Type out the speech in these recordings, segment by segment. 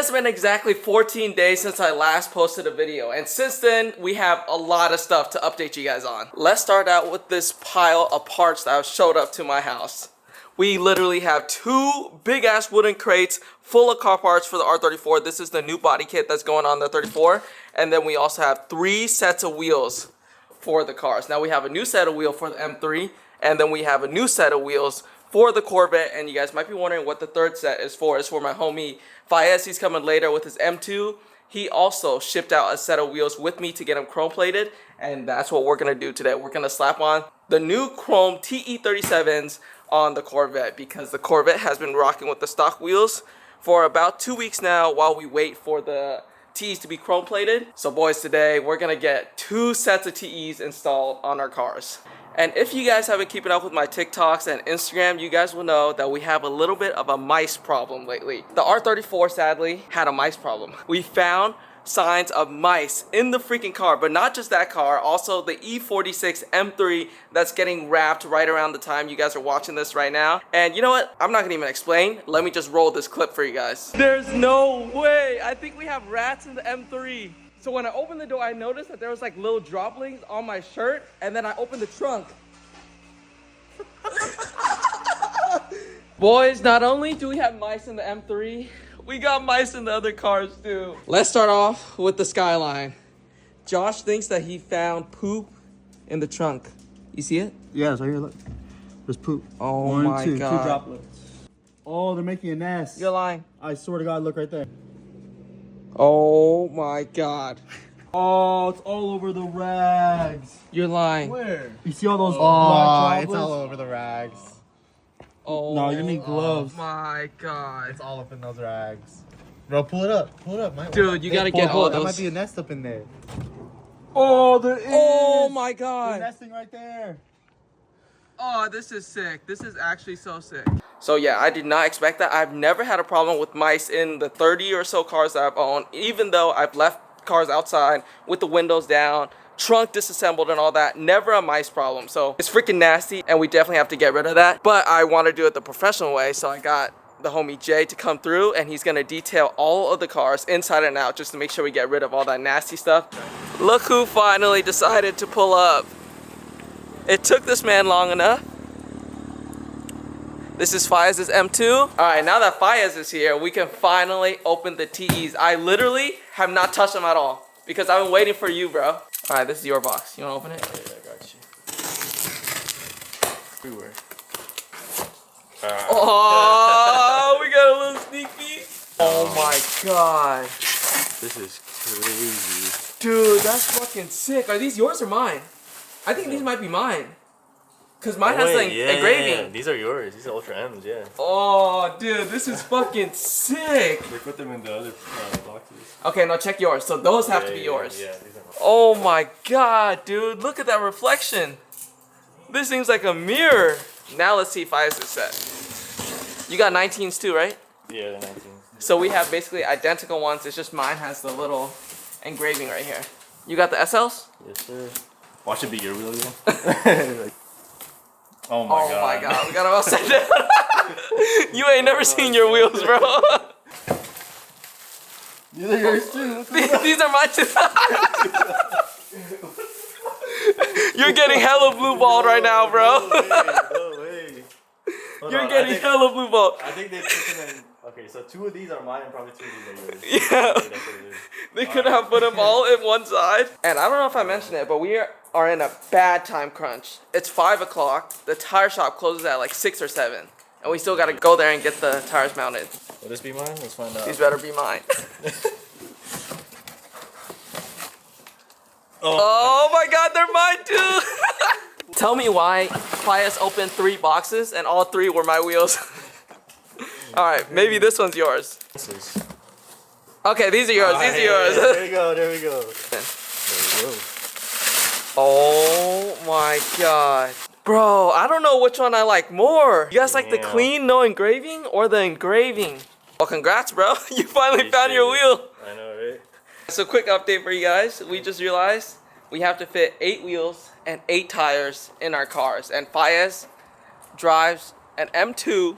has been exactly 14 days since I last posted a video, and since then we have a lot of stuff to update you guys on. Let's start out with this pile of parts that have showed up to my house. We literally have 2 big ass wooden crates full of car parts for the R34. This is the new body kit that's going on the 34, and then we also have 3 sets of wheels for the cars. Now we have a new set of wheels for the M3, and then we have a new set of wheels for the Corvette, and you guys might be wondering what the 3rd set is for. It's for my homie Fayaz. He's coming later with his M2. He also shipped out a set of wheels with me to get them chrome plated, and that's what we're gonna do today. We're gonna slap on the new chrome TE37s on the Corvette because the Corvette has been rocking with the stock wheels for about 2 weeks now while we wait for the TEs to be chrome plated. So boys, today we're gonna get 2 sets of TEs installed on our cars. And if you guys have been keeping up with my TikToks and Instagram, you guys will know that we have a little bit of a mice problem lately. The R34 sadly had a mice problem. We found signs of mice in the freaking car, but not just that car, also the E46 M3 that's getting wrapped right around the time you guys are watching this right now. And you know what? I'm not gonna even explain. Let me just roll this clip for you guys. There's no way. I think we have rats in the M3. So when I opened the door, I noticed that there was like little droplings on my shirt, and then I opened the trunk. Boys, not only do we have mice in the M3, we got mice in the other cars too. Let's start off with the Skyline. Josh thinks that he found poop in the trunk. You see it? Yeah, it's right here, look. There's poop. Oh One, my two, God. 2 droplets. Oh, they're making a nest. You're lying. I swear to God, look right there. Oh my God. Oh, it's all over the rags. You're lying. Where? You see all those Oh, it's all over the rags. Oh, no, you need gloves. My God. It's all up in those rags. Bro, pull it up. Pull it up. Dude, you gotta get all There those. might be a nest up in there. Oh, there is. Oh my They're God. nesting right there. Oh, this is sick. This is actually so sick. So yeah, I did not expect that. I've never had a problem with mice in the 30 or so cars that I've owned, even though I've left cars outside with the windows down, trunk disassembled and all that. Never a mice problem. So it's freaking nasty, and we definitely have to get rid of that. But I want to do it the professional way, so I got the homie Jay to come through, and he's going to detail all of the cars inside and out just to make sure we get rid of all that nasty stuff. Look who finally decided to pull up. It took this man long enough. This is Fayaz's M2. All right, now that Fayaz is here, we can finally open the TEs. I literally have not touched them at all because I've been waiting for you, bro. All right, this is your box. You wanna open it? Yeah, I got you. Everywhere. Oh, we got a little sneak peek. Oh my God. This is crazy. Dude, that's fucking sick. Are these yours or mine? I think these might be mine. Cause mine has like engraving. Yeah. These are yours. These are Ultra M's, yeah. Oh, dude, this is fucking sick. They put them in the other boxes. Okay, now check yours. So those have to be yours. Yeah, these are mine. Oh my God, dude, look at that reflection. This seems like a mirror. Now let's see if Fayaz is set. You got 19s too, right? Yeah, they're 19. So we have basically identical ones. It's just mine has the little engraving right here. You got the SLs? Yes, sir. Watch it be your wheel, though. Oh my God. Oh my God, we got them all set down. You ain't never seen your wheels, bro. These are yours too. These are mine too. You're getting hella blue balled right now, bro. No way. You're getting hella blue balled. I think they put them in. Okay, so 2 of these are mine and probably 2 of these are yours. Yeah. Okay, that's what it is. They could have put them all in one side. And I don't know if I mentioned it, but we are in a bad time crunch. It's 5 o'clock. The tire shop closes at like 6 or 7. And we still got to go there and get the tires mounted. Will this be mine? Let's find out. These better be mine. Oh my God, they're mine too. Tell me why Fayaz opened 3 boxes and all 3 were my wheels. All right, maybe this one's yours. Okay, these are yours. These are yours. There we go. There we go. There we go. Oh my God. Bro, I don't know which one I like more. You guys like the clean, no engraving or the engraving? Well, congrats, bro. You finally found your wheel. I know, right? So quick update for you guys. We just realized we have to fit 8 wheels and 8 tires in our cars. And Fayaz drives an M2.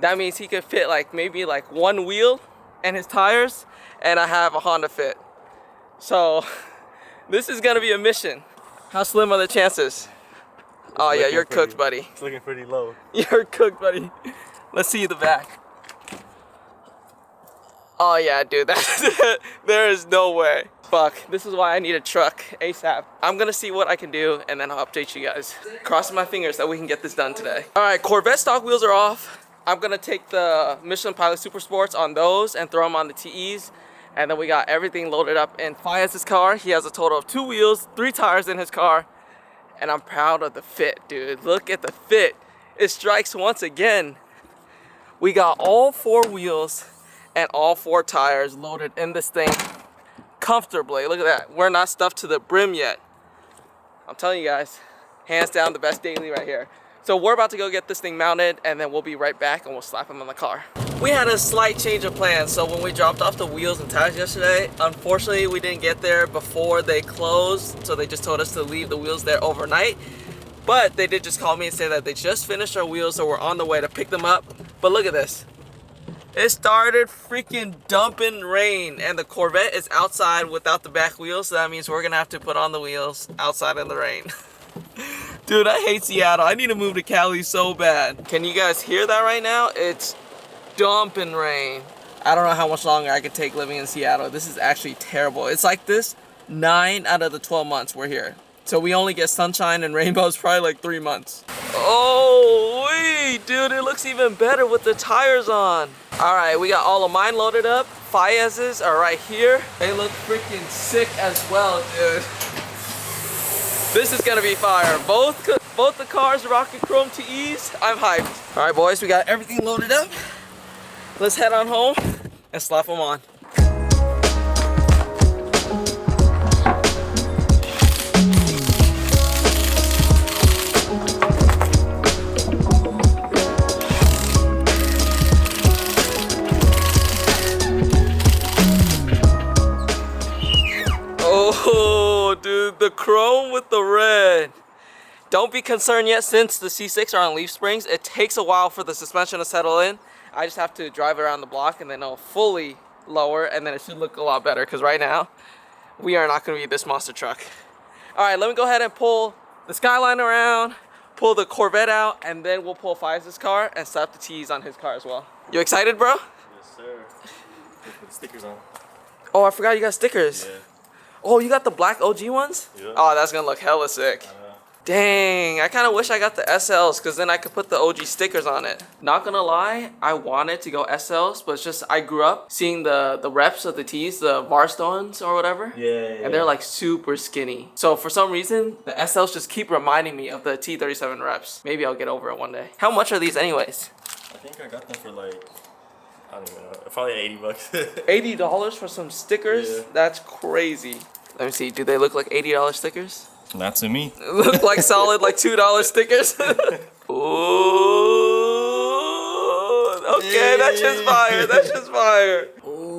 That means he could fit like maybe like 1 wheel and his tires, and I have a Honda Fit. So this is gonna be a mission. How slim are the chances? Oh yeah, you're cooked, buddy. It's looking pretty low. You're cooked, buddy. Let's see the back. Oh yeah, dude, there is no way. Fuck, this is why I need a truck ASAP. I'm gonna see what I can do and then I'll update you guys. Crossing my fingers that we can get this done today. All right, Corvette stock wheels are off. I'm gonna take the Michelin Pilot Super Sports on those and throw them on the TEs. And then we got everything loaded up in Fayaz's car. He has a total of 2 wheels, 3 tires in his car. And I'm proud of the fit, dude. Look at the fit. It strikes once again. We got all 4 wheels and all 4 tires loaded in this thing comfortably. Look at that. We're not stuffed to the brim yet. I'm telling you guys, hands down the best daily right here. So we're about to go get this thing mounted and then we'll be right back and we'll slap them in the car. We had a slight change of plans. So when we dropped off the wheels and tires yesterday, unfortunately we didn't get there before they closed. So they just told us to leave the wheels there overnight. But they did just call me and say that they just finished our wheels, so we're on the way to pick them up. But look at this. It started freaking dumping rain and the Corvette is outside without the back wheels, so that means we're gonna have to put on the wheels outside in the rain. Dude, I hate Seattle. I need to move to Cali so bad. Can you guys hear that right now? It's dumping rain. I don't know how much longer I could take living in Seattle. This is actually terrible. It's like this 9 out of the 12 months we're here. So we only get sunshine and rainbows probably like 3 months. Oh, wait, dude, it looks even better with the tires on. All right, we got all of mine loaded up. Fayaz's are right here. They look freaking sick as well, dude. This is gonna be fire. Both the cars rocking chrome TEs. I'm hyped. All right, boys, we got everything loaded up. Let's head on home and slap them on. Oh, dude, the chrome with the red. Don't be concerned yet since the C6 are on leaf springs. It takes a while for the suspension to settle in. I just have to drive around the block and then it'll fully lower and then it should look a lot better because right now we are not going to be this monster truck. All right, let me go ahead and pull the Skyline around, pull the Corvette out, and then we'll pull Fayaz's car and slap the T's on his car as well. You excited, bro? Yes, sir. Put the stickers on. Oh, I forgot you got stickers. Yeah. Oh, you got the black OG ones? Yeah. Oh, that's gonna look hella sick. Dang, I kind of wish I got the SLs because then I could put the OG stickers on it. Not gonna lie, I wanted to go SLs, but it's just I grew up seeing the reps of the T's, the Varstones or whatever. Yeah. And they're like super skinny. So for some reason, the SLs just keep reminding me of the T37 reps. Maybe I'll get over it one day. How much are these anyways? I think I got them for like, I don't even know, probably 80 bucks. $80 for some stickers? Yeah. That's crazy. Let me see, do they look like $80 stickers? Not to me. Look like solid like $2 stickers. Ooh, okay, that's just fire. That's just fire. Ooh,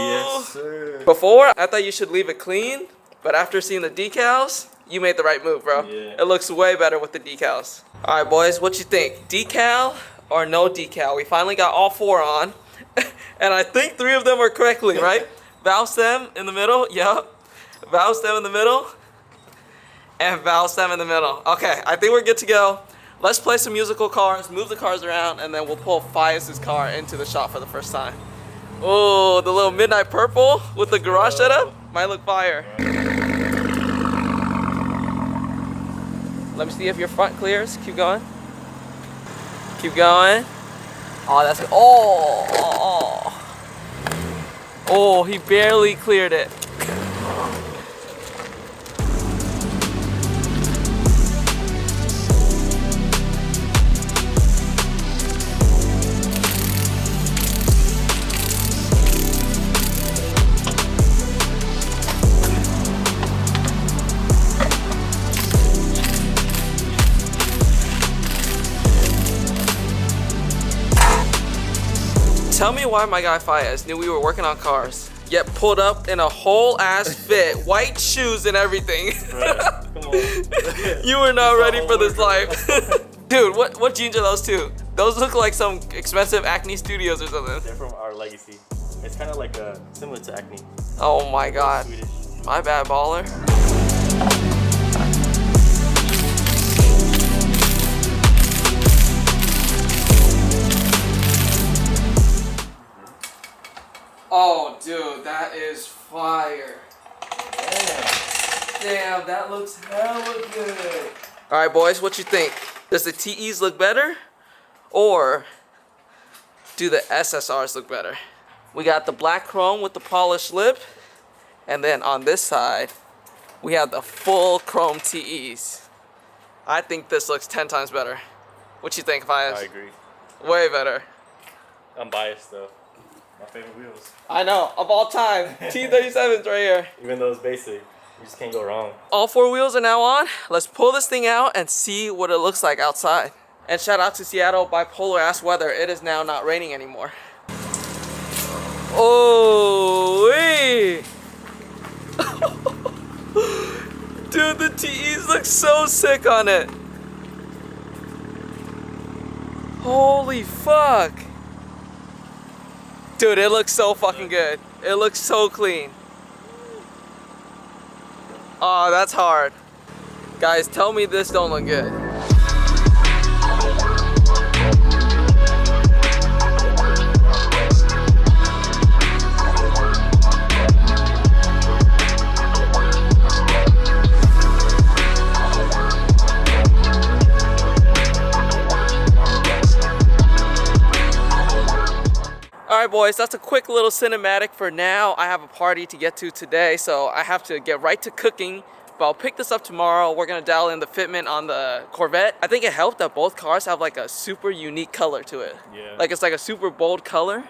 yes, sir. Before, I thought you should leave it clean, but after seeing the decals, you made the right move, bro. Yeah. It looks way better with the decals. All right, boys, what you think? Decal or no decal? We finally got all 4 on, and I think 3 of them are correctly, right? Valve stem in the middle, yup. Valve stem in the middle, and valve stem in the middle. Okay, I think we're good to go. Let's play some musical cars, move the cars around, and then we'll pull Fayaz's car into the shop for the first time. Oh, the little midnight purple with the garage setup might look fire. Let me see if your front clears. Keep going. Keep going. Oh, that's good. Oh, he barely cleared it. Tell me why my guy Fayaz knew we were working on cars, yet pulled up in a whole ass fit, white shoes and everything. Come on. You were not ready for this life. Dude, what jeans are those 2? Those look like some expensive Acne Studios or something. They're from our legacy. It's kind of like similar to Acne. Oh my god. Swedish. My bad, baller. Oh, dude, that is fire. Damn, that looks hella good. All right, boys, what you think? Does the TEs look better? Or do the SSRs look better? We got the black chrome with the polished lip. And then on this side, we have the full chrome TEs. I think this looks 10 times better. What you think, Fayaz? I agree. Way better. I'm biased though. My favorite wheels. I know, of all time. T37's right here. Even though it's basic, you just can't go wrong. All 4 wheels are now on. Let's pull this thing out and see what it looks like outside. And shout out to Seattle, bipolar ass weather. It is now not raining anymore. Oh, wait. Dude, the TEs look so sick on it. Holy fuck. Dude, it looks so fucking good. It looks so clean. Oh, that's hard. Guys, tell me this don't look good. Alright boys, that's a quick little cinematic for now. I have a party to get to today, so I have to get right to cooking. But I'll pick this up tomorrow. We're gonna dial in the fitment on the Corvette. I think it helped that both cars have like a super unique color to it. Yeah. Like it's like a super bold color.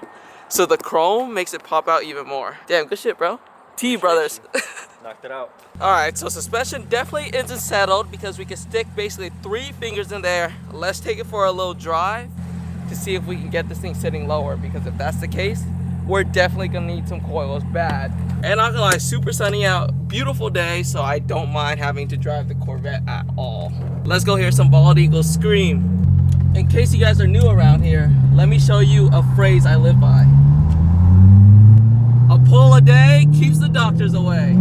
So the chrome makes it pop out even more. Damn, good shit, bro. T brothers. Knocked it out. Alright, so suspension definitely isn't settled because we can stick basically 3 fingers in there. Let's take it for a little drive to see if we can get this thing sitting lower, because if that's the case, we're definitely gonna need some coils bad. And not gonna lie, super sunny out, beautiful day, so I don't mind having to drive the Corvette at all. Let's go hear some bald eagles scream. In case you guys are new around here, let me show you a phrase I live by. A pull a day keeps the doctors away.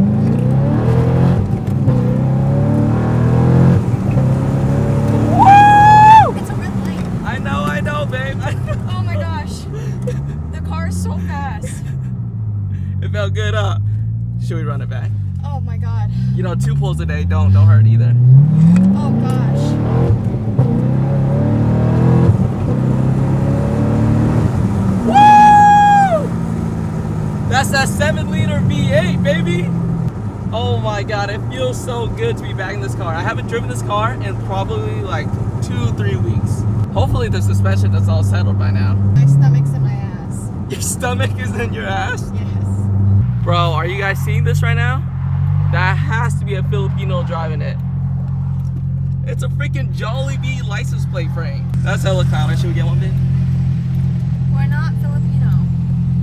I know, babe. Oh my gosh. The car is so fast. It felt good, huh? Should we run it back? Oh my god. You know, 2 pulls a day don't hurt either. Oh gosh. Woo! That's that 7-liter V8, baby. Oh my god, it feels so good to be back in this car. I haven't driven this car in probably like 2-3 weeks. Hopefully the suspension is all settled by now. My stomach's in my ass. Your stomach is in your ass? Yes. Bro, are you guys seeing this right now? That has to be a Filipino driving it. It's a freaking Jollibee license plate frame. That's hella clown. Should we get one, babe? We're not Filipino.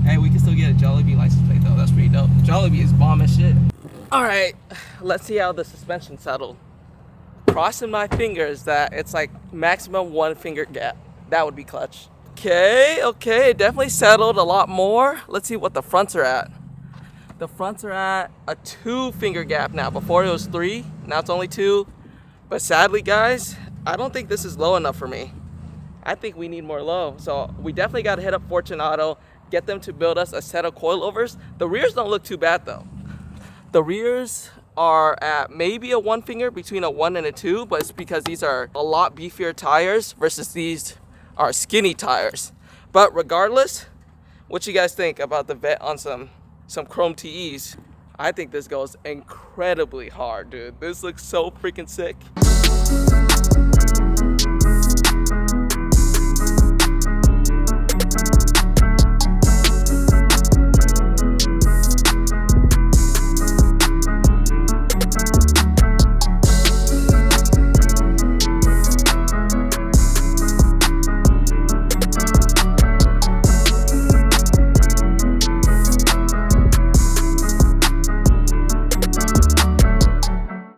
Hey, we can still get a Jollibee license plate though. That's pretty dope. Jollibee is bomb as shit. All right, let's see how the suspension settled. Crossing my fingers that it's like maximum 1 finger gap. That would be clutch. Okay, it definitely settled a lot more. Let's see what the fronts are at. The fronts are at a 2 finger gap now. Before it was 3, now it's only 2. But sadly, guys, I don't think this is low enough for me. I think we need more low. So we definitely got to hit up Fortunato, get them to build us a set of coilovers. The rears don't look too bad though. The rears are at maybe a 1 finger, between a 1 and a 2, but it's because these are a lot beefier tires versus these are skinny tires. But regardless, what you guys think about the Vette on some chrome TEs? I think this goes incredibly hard, dude. This looks so freaking sick.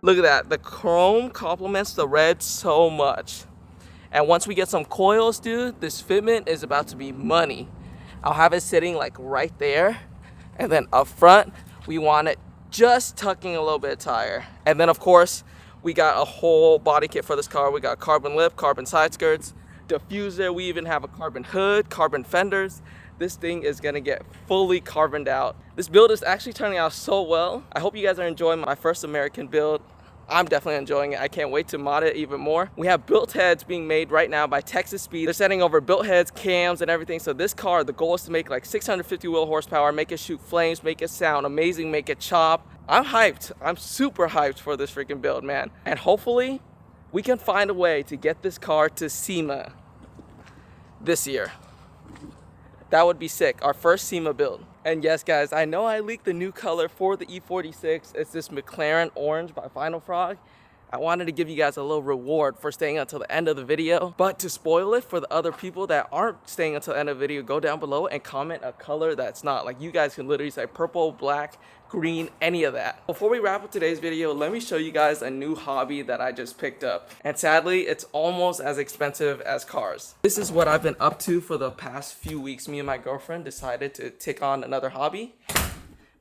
Look at that, the chrome complements the red so much. And once we get some coils, dude, this fitment is about to be money. I'll have it sitting like right there. And then up front, we want it just tucking a little bit higher. And then of course, we got a whole body kit for this car. We got carbon lip, carbon side skirts, diffuser. We even have a carbon hood, carbon fenders. This thing is gonna get fully carboned out. This build is actually turning out so well. I hope you guys are enjoying my first American build. I'm definitely enjoying it. I can't wait to mod it even more. We have built heads being made right now by Texas Speed. They're sending over built heads, cams, and everything. So this car, the goal is to make like 650 wheel horsepower, make it shoot flames, make it sound amazing, make it chop. I'm hyped. I'm super hyped for this freaking build, man. And hopefully, we can find a way to get this car to SEMA this year. That would be sick. Our first SEMA build. And yes, guys, I know I leaked the new color for the E46. It's this McLaren orange by Final Frog. I wanted to give you guys a little reward for staying until the end of the video. But to spoil it for the other people that aren't staying until the end of the video, go down below and comment a color that's not. Like, you guys can literally say purple, black, green, any of that. Before we wrap up today's video, let me show you guys a new hobby that I just picked up. And sadly, it's almost as expensive as cars. This is what I've been up to for the past few weeks. Me and my girlfriend decided to take on another hobby.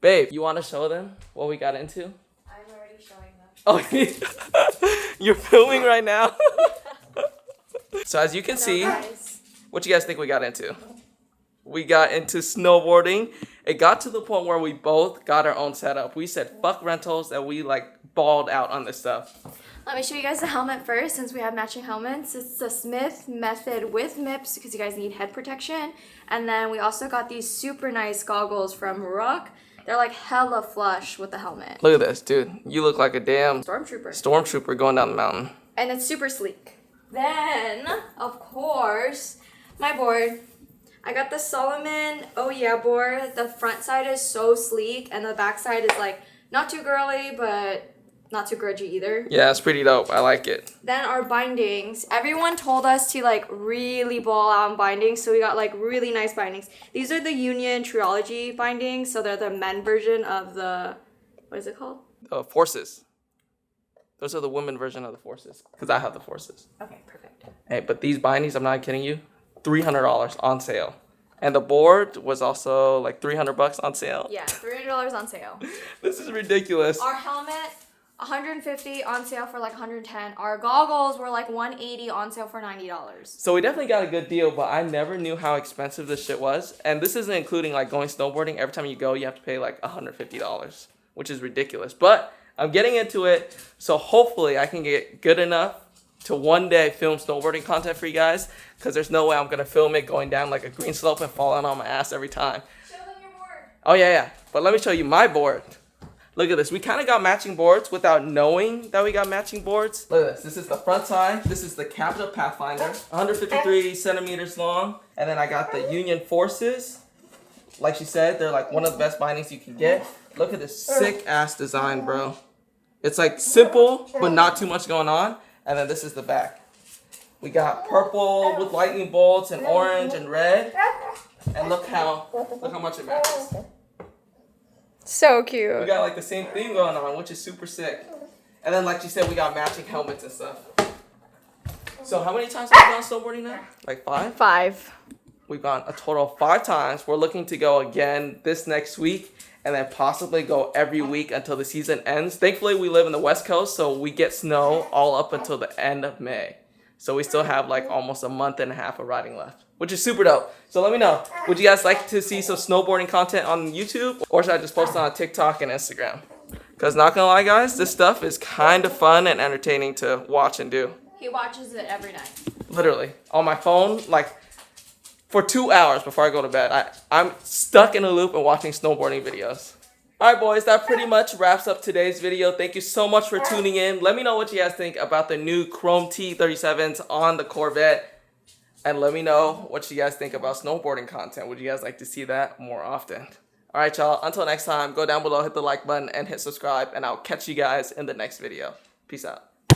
Babe, you want to show them what we got into? I'm already showing them. Oh, you're filming right now? So as you can see, Guys. what you guys think we got into? We got into snowboarding. It got to the point where we both got our own setup. We said fuck rentals and we like balled out on this stuff. Let me show you guys the helmet first since we have matching helmets. It's the Smith Method with MIPS because you guys need head protection. And then we also got these super nice goggles from Rock. They're like hella flush with the helmet. Look at this, dude. You look like a damn Stormtrooper. Going down the mountain. And it's super sleek. Then, of course, my board. I got the Solomon Oh Yeah board. The front side is so sleek and the back side is like not too girly but not too grudgy either. Yeah, it's pretty dope. I like it. Then our bindings. Everyone told us to like really ball out on bindings, so we got like really nice bindings. These are the Union Trilogy bindings, so they're the men version of the, what is it called? Forces. Those are the women version of the Forces, because I have the Forces. Okay, perfect. Hey, but these bindings, I'm not kidding you, $300 on sale. And the board was also like $300 on sale. Yeah, $300 on sale. This is ridiculous. Our helmet, $150 on sale for like $110. Our goggles were like $180 on sale for $90. So we definitely got a good deal, but I never knew how expensive this shit was. And this isn't including like going snowboarding. Every time you go, you have to pay like $150, which is ridiculous. But I'm getting into it, so hopefully I can get good enough to one day film snowboarding content for you guys, because there's no way I'm going to film it going down like a green slope and falling on my ass every time. Show them your board. Oh, yeah. But let me show you my board. Look at this. We kind of got matching boards without knowing that we got matching boards. Look at this. This is the front side. This is the Capita Pathfinder, 153 centimeters long. And then I got the Union Forces. Like she said, they're like one of the best bindings you can get. Look at this sick ass design, bro. It's like simple, but not too much going on. And then this is the back. We got purple with lightning bolts and orange and red. And look how much it matches. So cute. We got like the same thing going on, which is super sick. And then like you said, we got matching helmets and stuff. So how many times have we gone snowboarding now? Like 5? 5. We've gone a total of 5 times. We're looking to go again this next week and then possibly go every week until the season ends. Thankfully, we live in the West Coast, so we get snow all up until the end of May. So we still have like almost a month and a half of riding left, which is super dope. So let me know, would you guys like to see some snowboarding content on YouTube, or should I just post it on TikTok and Instagram? Because not gonna lie, guys, this stuff is kind of fun and entertaining to watch and do. He watches it every night. Literally, on my phone, like for 2 hours before I go to bed. I'm stuck in a loop and watching snowboarding videos. Alright boys, that pretty much wraps up today's video. Thank you so much for tuning in. Let me know what you guys think about the new Chrome T37s on the Corvette. And let me know what you guys think about snowboarding content. Would you guys like to see that more often? Alright y'all, until next time, go down below, hit the like button, and hit subscribe. And I'll catch you guys in the next video. Peace out.